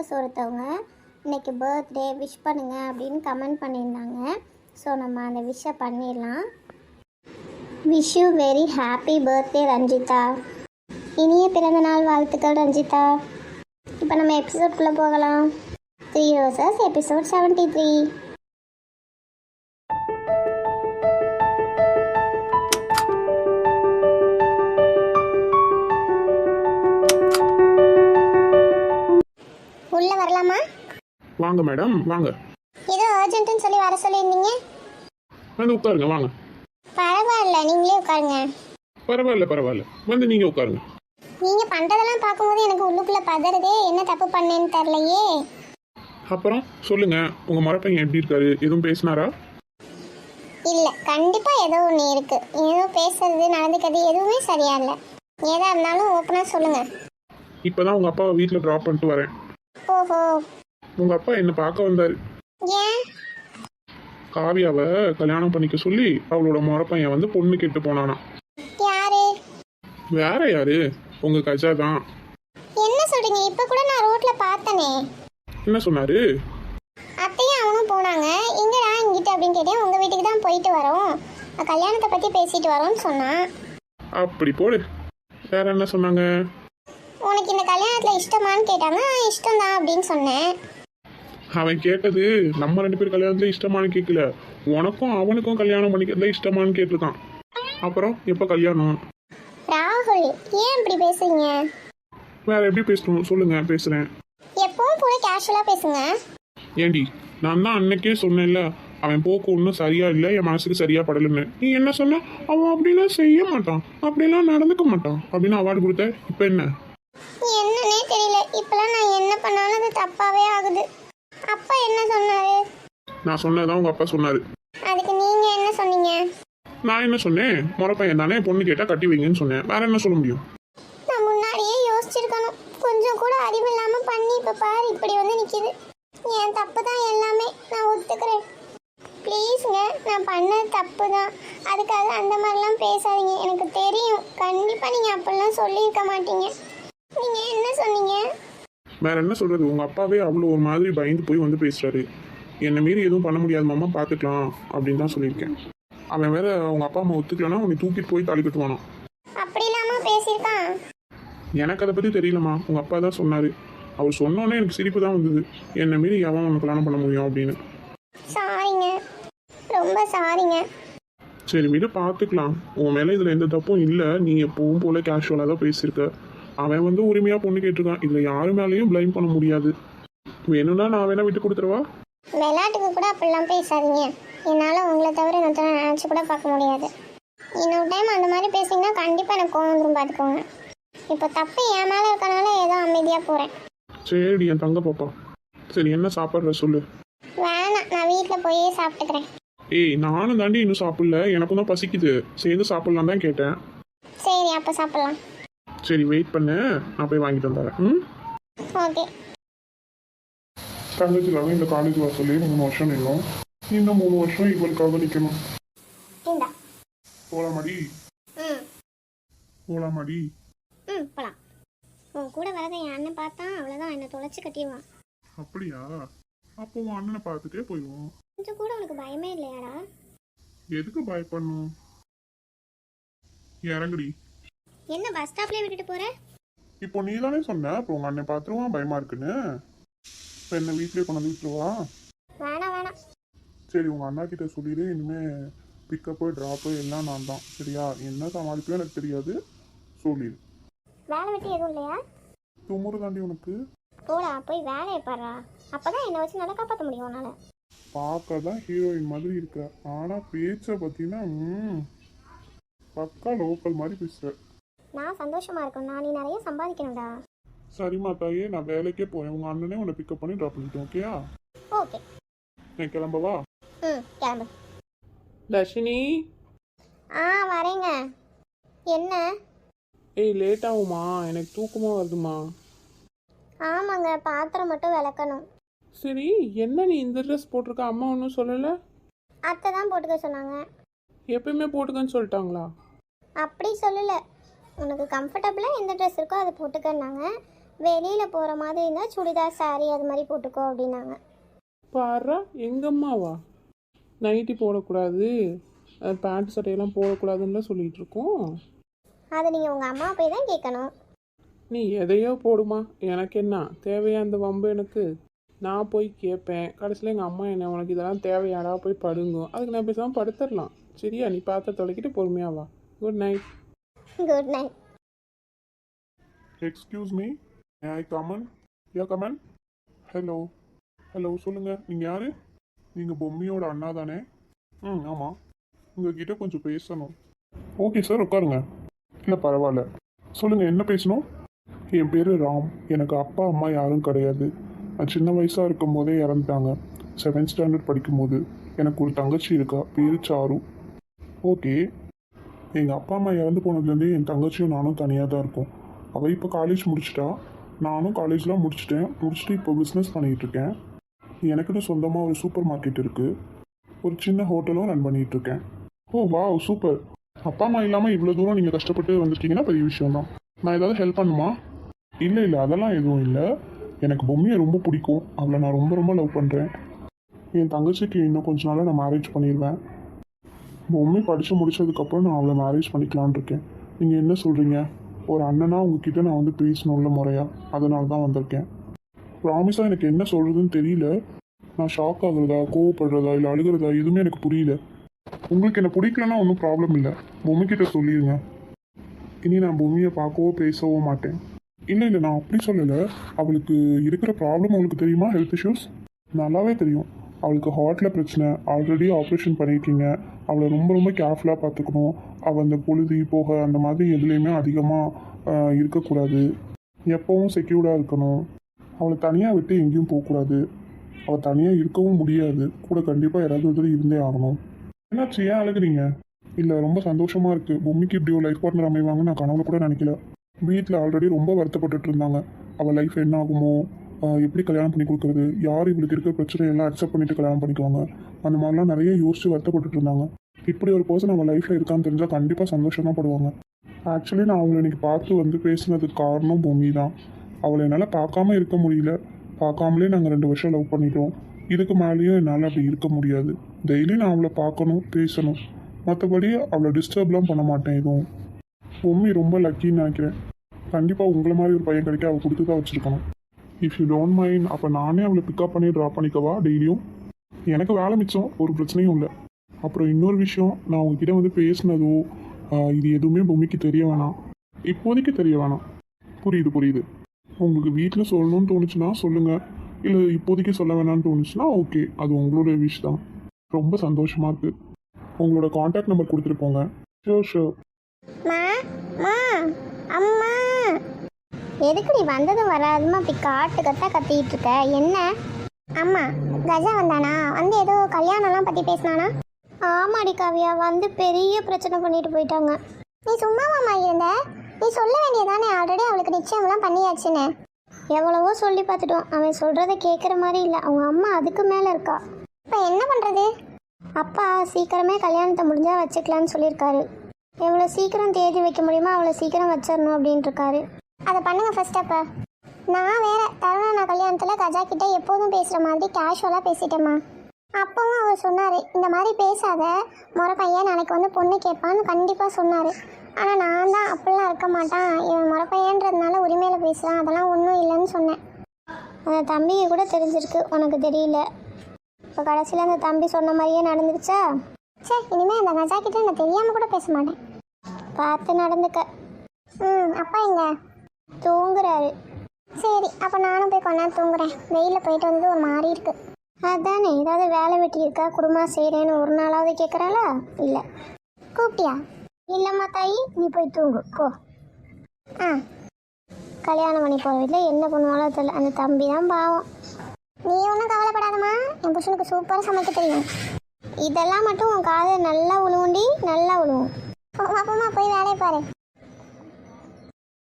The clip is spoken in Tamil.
வியூவர்ஸ் ஒருத்தவங்க இன்றைக்கி பர்த்டே விஷ் பண்ணுங்க அப்படின்னு கமெண்ட் பண்ணியிருந்தாங்க. ஸோ நம்ம அந்த விஷை பண்ணிடலாம். Wish you very happy birthday Ranjitha. இனிய பிறந்தநாள் வாழ்த்துக்கள் ரஞ்சிதா. இப்போ நம்ம எபிசோட்குள்ளே போகலாம். 3 Roses எபிசோட் 73. உள்ள வரலாமா? வாங்க மேடம், வாங்க. ஏதோ அர்ஜென்ட்னு சொல்லி வர சொல்லியிருந்தீங்க. வந்து உட்காருங்க, வாங்க. பரவாயில்ல, நீங்களே உட்காருங்க. பரவாயில்ல, வந்து நீங்க உட்காருங்க. நீங்க பண்றதெல்லாம் பார்க்கும்போது எனக்கு உள்ளுக்குள்ள பதறதே, என்ன தப்பு பண்ணேன்னு தெரியலையே. அப்புறம் சொல்லுங்க, உங்க மரப்பையன் எப்படி இருக்காரு? எதுவும் பேசினாரா? இல்ல, கண்டிப்பா ஏதோ ஒன்று இருக்கு. ஏதோ பேசுறது நடந்துக்கிறது எதுவுமே சரியா இல்லை. ஏதா இருந்தாலும் ஓப்பனா சொல்லுங்க. இப்பதான் உங்க அப்பாவை வீட்டுல டிராப் பண்ணிட்டு வரேன். ஓஹோ. உங்க அப்பா என்ன பார்க்க வந்தாரு. ஏன்? காவியாவை கல்யாணம் பண்ணிக்க சொல்லி அவளோட மரப்பையன் வந்து பொண்ணு கேட்டு போனானா. யாரு? வேற யாரு, உங்க கஜா தான். என்ன சொல்றீங்க? இப்ப கூட நான் ரோட்ல பார்த்தனே. என்ன சொன்னாரு? அத்தையும் அவனும் போனாங்க. எங்கடா இங்கிட்ட அப்படின்னு கேட்டேன். உங்க வீட்டுக்கு தான் போயிட்டு வரோம், கல்யாணத்தை பத்தி பேசிட்டு வரோம்னு சொன்னான். அப்படி போடு. வேற என்ன சொன்னாங்க? உனக்கு இந்த கல்யாணத்துல இஷ்டமான்னு கேட்டாங்க. இஷ்டம் தான் அப்படின்னு சொன்னேன். அவன் கேட்டது நம்ம 2 பேர் கல்யாணத்துல இஷ்டமானு கேட்கல, உனக்கும் அவனுக்கும் கல்யாணம் பண்ணிக்கிறதுல இஷ்டமானு கேட்டிருக்கான். அப்புறம் எப்ப கல்யாணம்? ராகுல், ஏன் இப்படி பேசுறீங்க? வேற எப்படி பேசணும் சொல்லுங்க, பேசுறேன். எப்பவும் போல கேஷுவலா பேசுங்க. ஏண்டி, நான் தான் அன்னைக்கே சொன்னேன்ல, அவன் போக்கு ஒன்றும் சரியா இல்லை, என் மனசுக்கு சரியா படலன்னு. நீ என்ன சொன்ன? அவன் அப்படிலாம் செய்ய மாட்டான், அப்படிலாம் நடந்துக்க மாட்டான் அப்படின்னு அவார்டு கொடுத்த. இப்ப என்ன? என்னன்னே தெரியல. இப்பெல்லாம் நான் என்ன பண்ணாலும் அது தப்பாவே ஆகுது. அப்பா என்ன சொன்னாரு? நான் சொன்னதான் உங்க அப்பா சொன்னாரு. அதுக்கு நீங்க என்ன சொன்னீங்க? நான் என்ன சொன்னேன்? முறப்பையன் தானே, பொண்ணு கேட்டா கட்டி வைங்கன்னு சொன்னேன். வேற என்ன சொல்ல முடியும்? நான் முன்னாடியே யோசிச்சிருக்கணும். கொஞ்சம் கூட அறிவு இல்லாம பண்ணி இப்ப பாரு இப்படி வந்து நிக்குது. என் தப்பு தான் எல்லாமே, நான் ஒத்துக்கிறேன். ப்ளீஸ்ங்க, நான் பண்ணது தப்பு தான். அதுக்காக அந்த மாதிரிலாம் பேசாதீங்க. எனக்கு தெரியும், கண்டிப்பா நீங்க அப்படிலாம் சொல்லியிருக்க மாட்டீங்க. நீங்க என்ன சொன்னீங்க? வேற என்ன சொல்றது? உங்க அப்பாவே அவ்வளோ ஒரு மாதிரி பயந்து போய் வந்து பேசுறாரு. என்னை மீறி எதுவும் பண்ண முடியாது மாமா, பாத்துக்கலாம் அப்படின்னு தான் சொல்லியிருக்கேன். அவன் வேற உங்க அப்பா அம்மா ஒத்துக்கலன்னா உன்னை தூக்கிட்டு போய் தாலி கட்டுவானா. அப்படி இல்லாம பேசியிருக்கான். எனக்கு அதை பத்தி தெரியலம்மா, உங்க அப்பா தான் சொன்னாரு. அவர் சொன்னோன்னே எனக்கு சிரிப்பு தான் வந்தது. என்னை மீறி எவன் உனக்கு கல்யாணம் பண்ண முடியும் அப்படின்னு. சாரிங்க, ரொம்ப சாரிங்க. சரி விடு, பார்த்துக்கலாம். உன் மேலே இதில் எந்த தப்பும் இல்லை. நீ எப்பவும் போல கேஷுவலாக தான் பேசியிருக்க. அவன் வந்து உரிமையாக பொண்ணு கேட்டிருக்கான். இதில் யாரு மேலேயும் ப்ளைம் பண்ண முடியாது. வேணும்னா நான் வேணா விட்டு கொடுத்துருவா. விளையாட்டுக்கு கூட அப்படிலாம் பேசாதீங்க. என்னால் உங்களை தவிர இன்னொருத்தர நினச்சி கூட பார்க்க முடியாது. இன்னொரு டைம் அந்த மாதிரி பேசிங்கன்னா கண்டிப்பாக எனக்கு கோவம் வந்துடும், பார்த்துக்கோங்க. இப்போ தப்பு என் மேலே இருக்கனால ஏதோ அமைதியாக போகிறேன். சரி என் தங்க பாப்பா. சரி என்ன சாப்பிட்ற சொல்லு. வேணாம், நான் வீட்டில் போயே சாப்பிட்டுக்கிறேன். ஏய், நானும் தாண்டி இன்னும் சாப்பிடல, எனக்கும் தான் பசிக்குது. சேர்ந்து சாப்பிடலாம் தான் கேட்டேன். சரி, அப்போ சாப்பிட்லாம். சரி வெயிட் பண்ணு, நான் போய் வாங்கிட்டு வந்துடுறேன். ம், ஓகே. தங்கச்சிக்காக இந்த காலேஜ் வாசல்லே 3 வருஷம் நின்னோம். இன்னும் 3 வருஷம் இவளுக்காக நிற்கணும். இந்தா. போலாமாடி? ம் போலாமாடி? ம் போகலாம். உன் கூட வரதை என் அண்ணன் பார்த்தான், அவ்வளோதான், என்னை தொலைச்சி கட்டிடுவான். அப்படியா? அப்போ உன் அண்ணனை பார்த்துட்டே போயிடுவோம். கொஞ்சம் கூட உனக்கு பயமே இல்லையாடா? எதுக்கு பயப்படணும்? இறங்குடி. என்ன பஸ் ஸ்டாப்லேயே விட்டுட்டு போற? இப்போ நீ தானே சொன்ன இப்போ உங்க அண்ணன் பார்த்துருவான் பயமா இருக்குன்னு. இப்போ என்ன வீட்லயே கொண்டு வந்து விட்டுருவா? வேணாம். சரி உங்க அண்ணா கிட்ட சொல்லிடு, இனிமே பிக்கப்பு ட்ராப்பு எல்லாம் நான் தான். சரியா? என்ன சமாளிப்போ எனக்கு தெரியாது, சொல்லிடு. வேலை வெட்டி எதுவும் இல்லையா? துமுறு தாண்டி உனக்கு. போடா, போய் வேலையை பாடுறா. அப்பதான் என்னை வச்சு நல்லா காப்பாற்ற முடியும் உன்னால. பார்க்க தான் ஹீரோயின் மாதிரி இருக்க, ஆனா பேச்ச பார்த்தீங்கன்னா பக்கா லோக்கல் மாதிரி பேசுற. நான் சந்தோஷமா இருக்கேன். நீ நிறைய சம்பாதிக்கணும்டா. சரிம்மா தாயே, நான் வேலைக்கே போறேன். உங்க அண்ணனே உன்னை பிக்கப் பண்ணி ட்ராப் பண்ணிட்டோம். ஓகேயா? ஓகே. நான் கிளம்பவா? கிளம்பு. தர்ஷினி. வரேங்க. என்ன? ஏய் லேட் ஆகுமா? எனக்கு தூக்கமா வருதுமா. ஆமாங்க, பாத்திரம் மட்டும் விளக்கணும். சரி என்ன நீ இந்த ட்ரெஸ் போட்டிருக்க? அம்மா ஒன்றும் சொல்லலை? அத்தை தான் போட்டுக்க சொன்னாங்க. எப்பயுமே போட்டுக்கன்னு சொல்லிட்டாங்களா? அப்படி சொல்லலை, உனக்கு கம்ஃபர்டபுளாக எந்த ட்ரெஸ் இருக்கோ அதை போட்டுக்கன்னாங்க. வெளியில் போகிற மாதிரி இருந்தால் சுடிதார் சாரி அது மாதிரி போட்டுக்கோ அப்படின்னாங்க. பாரா எங்கம்மாவா நைட்டி போடக்கூடாது பேண்ட் சட்டையெல்லாம் போடக்கூடாதுன்னு சொல்லிகிட்டு இருக்கோம். அதை நீங்கள் உங்கள் அம்மா போய் தான் கேட்கணும். நீ எதையோ போடுமா, எனக்கு என்ன தேவையா அந்த வம்பு? எனக்கு நான் போய் கேட்பேன், கடைசியில் எங்கள் அம்மா என்ன உனக்கு இதெல்லாம் தேவையாடா போய் படுங்க, அதுக்கு நான் பேசாமல் படுத்துடலாம். சரியா, நீ பார்த்த தொலைக்கிட்டு பொறுமையாவா. Good night. Good night. Excuse me, I come in? Yeah come in. Hello hello, சொல்லுங்கள், நீங்கள் யார்? நீங்கள் பொம்மியோட அண்ணா தானே? ஆமாம். உங்ககிட்ட கொஞ்சம் பேசணும். ஓகே சார், உட்காருங்க. இல்லை பரவாயில்ல, சொல்லுங்கள், என்ன பேசணும்? என் பேர் ராம். எனக்கு அப்பா அம்மா யாரும் கிடையாது. நான் சின்ன வயசாக இருக்கும் போதே இறந்துட்டாங்க. 7th ஸ்டாண்டர்ட் படிக்கும்போது. எனக்கு ஒரு தங்கச்சி இருக்கா, பேர் சாரு. ஓகே. எங்கள் அப்பா அம்மா இறந்து போனதுலேருந்தே என் தங்கச்சியும் நானும் தனியாக தான் இருக்கோம். அவள் இப்போ காலேஜ் முடிச்சிட்டா, நானும் காலேஜ்லாம் முடிச்சுட்டு இப்போ பிஸ்னஸ் பண்ணிகிட்ருக்கேன். எனக்குன்னு சொந்தமாக ஒரு சூப்பர் மார்க்கெட் இருக்குது. ஒரு சின்ன ஹோட்டலும் ரன் பண்ணிகிட்ருக்கேன். ஓ வாவ், சூப்பர். அப்பா அம்மா இல்லாமல் இவ்வளோ தூரம் நீங்கள் கஷ்டப்பட்டு வந்திருக்கீங்கன்னா பெரிய விஷயம் தான். நான் ஏதாவது ஹெல்ப் பண்ணுமா? இல்லை அதெல்லாம் எதுவும் இல்லை. எனக்கு பொம்மையை ரொம்ப பிடிக்கும். அவளை நான் ரொம்ப ரொம்ப லவ் பண்ணுறேன். என் தங்கச்சிக்கு இன்னும் கொஞ்ச நாளாக நான் மேரேஜ் பண்ணிடுவேன். பொம்மை படித்து முடிச்சதுக்கப்புறம் நான் அவளை மேரேஜ் பண்ணிக்கலான் இருக்கேன். நீங்கள் என்ன சொல்கிறீங்க? ஒரு அண்ணனா உங்ககிட்ட நான் வந்து பேசணும்ல முறையா, அதனால தான் வந்திருக்கேன். ப்ராமிஸாக எனக்கு என்ன சொல்கிறதுன்னு தெரியல. நான் ஷாக் ஆகுறதா, கோவப்படுறதா, இல்லை அழுகிறதா எதுவுமே எனக்கு புரியல. உங்களுக்கு என்ன பிடிக்கலன்னா ஒன்றும் ப்ராப்ளம் இல்லை, பொம்மைக்கிட்ட சொல்லிடுங்க. இனி நான் பொம்மையை பார்க்கவோ பேசவோ மாட்டேன். இல்லை நான் அப்படி சொல்லலை. அவளுக்கு இருக்கிற ப்ராப்ளம் அவளுக்கு தெரியுமா? ஹெல்த் இஷ்யூஸ் நல்லாவே தெரியும். அவளுக்கு ஹார்ட்டில் பிரச்சனை, ஆல்ரெடி ஆப்ரேஷன் பண்ணியிருக்கீங்க. அவளை ரொம்ப ரொம்ப கேர்ஃபுல்லாக பார்த்துக்கணும். அவள் அந்த பொழுது போக அந்த மாதிரி எதுலேயுமே அதிகமாக இருக்கக்கூடாது. எப்போவும் செக்யூர்டாக இருக்கணும். அவளை தனியாக விட்டு எங்கேயும் போகக்கூடாது. அவள் தனியாக இருக்கவும் முடியாது. கூட கண்டிப்பாக யாராவது இருந்தே ஆகணும். என்னாச்சு, ஏன் அழுகுறீங்க? இல்லை ரொம்ப சந்தோஷமாக இருக்குது. பொம்மைக்கு இப்படி ஒரு லைஃப் பார்ட்னர் அமைவாங்க நான் கனவுல கூட நினைக்கல. வீட்டில் ஆல்ரெடி ரொம்ப வருத்தப்பட்டுட்டு இருந்தாங்க. அவள் லைஃப் என்ன ஆகுமோ, எப்படி கல்யாணம் பண்ணி கொடுக்குறது, யார் இவளுக்கு இருக்கிற பிரச்சனையெல்லாம் அக்செப்ட் பண்ணிட்டு கல்யாணம் பண்ணிக்குவாங்க, அந்த மாதிரிலாம் நிறைய யோசிச்சு வருத்தப்பட்டுட்டு இருந்தாங்க. இப்படி ஒரு பர்சன் அவள் லைஃப்பில் இருக்கான்னு தெரிஞ்சால் கண்டிப்பாக சந்தோஷம் தான் படுவாங்க. ஆக்சுவலி நான் அவங்களை இன்னைக்கு பார்த்து வந்து பேசுனதுக்கு காரணம் பொம்மி தான். அவளை என்னால் பார்க்காம இருக்க முடியல. பார்க்காமலே நாங்கள் 2 வருஷம் லவ் பண்ணிட்டோம். இதுக்கு மேலேயும் என்னால் அப்படி இருக்க முடியாது. டெய்லி நான் அவளை பார்க்கணும், பேசணும். மற்றபடி அவளை டிஸ்டர்ப்லாம் பண்ண மாட்டேன் எதுவும். பொம்மி ரொம்ப லக்கின்னு நினைக்கிறேன். கண்டிப்பாக உங்களை மாதிரி ஒரு பையன் கிடைக்க அவள் கொடுத்து தான் வச்சுருக்கணும். இஃப் யூ டோன்ட் மைண்ட், அப்போ நானே அவளை பிக்கப் பண்ணி ட்ராப் பண்ணிக்கவா டெய்லியும்? எனக்கு வேலை மிச்சம், ஒரு பிரச்சனையும் இல்லை. அப்புறம் இன்னொரு விஷயம், நான் உங்ககிட்ட வந்து பேசினதோ இது எதுவுமே பொம்மிக்கு தெரிய வேணாம். இப்போதைக்கு தெரிய வேணாம். புரியுது. உங்களுக்கு வீட்டில் சொல்லணும்னு தோணுச்சுன்னா சொல்லுங்கள். இல்லை இப்போதைக்கு சொல்ல வேணாம்னு தோணுச்சுன்னா ஓகே, அது உங்களோட விஷ் தான். ரொம்ப சந்தோஷமாக இருக்குது. உங்களோட காண்டாக்ட் நம்பர் கொடுத்துட்டு போங்க. ஷோர். அம்மா, எதுக்கு நீ வந்ததும் வராதுமா அப்படி கத்திக்கிட்டு இருக்க? என்ன அம்மா, கஜா வந்தானா? வந்து ஏதோ கல்யாணம்லாம் பற்றி பேசினானா? ஆமாடி காவியா, வந்து பெரிய பிரச்சனை பண்ணிட்டு போயிட்டாங்க. நீ சும்மாவாம்மா இருந்த? நீ சொல்ல வேண்டியதானே, ஆல்ரெடி அவளுக்கு நிச்சயம்லாம் பண்ணியாச்சுன்னு. எவ்வளவோ சொல்லி பார்த்துட்டோம், அவன் சொல்கிறத கேட்குற மாதிரி இல்லை. அவங்க அம்மா அதுக்கு மேலே இருக்கா. இப்போ என்ன பண்ணுறது? அப்பா சீக்கிரமே கல்யாணத்தை முடிஞ்சால் வச்சுக்கலான்னு சொல்லியிருக்காரு. எவ்வளோ சீக்கிரம் தேதி வைக்க முடியுமோ அவ்வளோ சீக்கிரம் வச்சிடணும் அப்படின்ட்டு இருக்காரு. அதை பண்ணுங்க ஃபர்ஸ்ட். அப்போ நான் வேற தருணா கல்யாணத்தில் கஜா கிட்ட எப்போதும் பேசுகிற மாதிரி கேஷுவலாக பேசிட்டேம்மா. அப்பவும் அவர் சொன்னார், இந்த மாதிரி பேசாத, முறை பையன் நாளைக்கு வந்து பொண்ணு கேட்பான்னு கண்டிப்பாக சொன்னார். ஆனால் நான் தான் அப்படிலாம் இருக்க மாட்டான், இவன் முறை பையன்றதுனால உரிமையில் பேசுகிறான், அதெல்லாம் ஒன்றும் இல்லைன்னு சொன்னேன். அந்த தம்பிக்கு கூட தெரிஞ்சிருக்கு, உனக்கு தெரியல. இப்போ கடைசியில் அந்த தம்பி சொன்ன மாதிரியே நடந்துருச்சா? சரி, இனிமேல் அந்த கஜா கிட்ட நான் தெரியாமல் கூட பேச மாட்டேன். பார்த்து நடந்துக்க. அப்பா இங்க தூங்குறாரு. சரி, அப்போ நானும் போய் கொஞ்ச நேரம் தூங்குறேன். வெயிலில் போயிட்டு வந்து ஒரு மாதிரி இருக்கு. அதானே, ஏதாவது வேலை வெட்டி இருக்கா, குடும்பம் செய்கிறேன்னு ஒரு நாளாவது கேட்குறாளா? இல்லை. கூப்பிட்டியா? இல்லைம்மா தாயி, நீ போய் தூங்கு போ. கல்யாணம் பண்ணி போகிற வீட்டில் என்ன பண்ணுவாளோ தெரியல, அந்த தம்பி தான் பாவம். நீ ஒன்றும் கவலைப்படாதம்மா, என் புருஷனுக்கு சூப்பராக சமைக்க தெரியும். இதெல்லாம் மட்டும் உன் காதை நல்லா உழுவுண்டி, நல்லா உழுவும். போமா போய் வேலையை பாரு.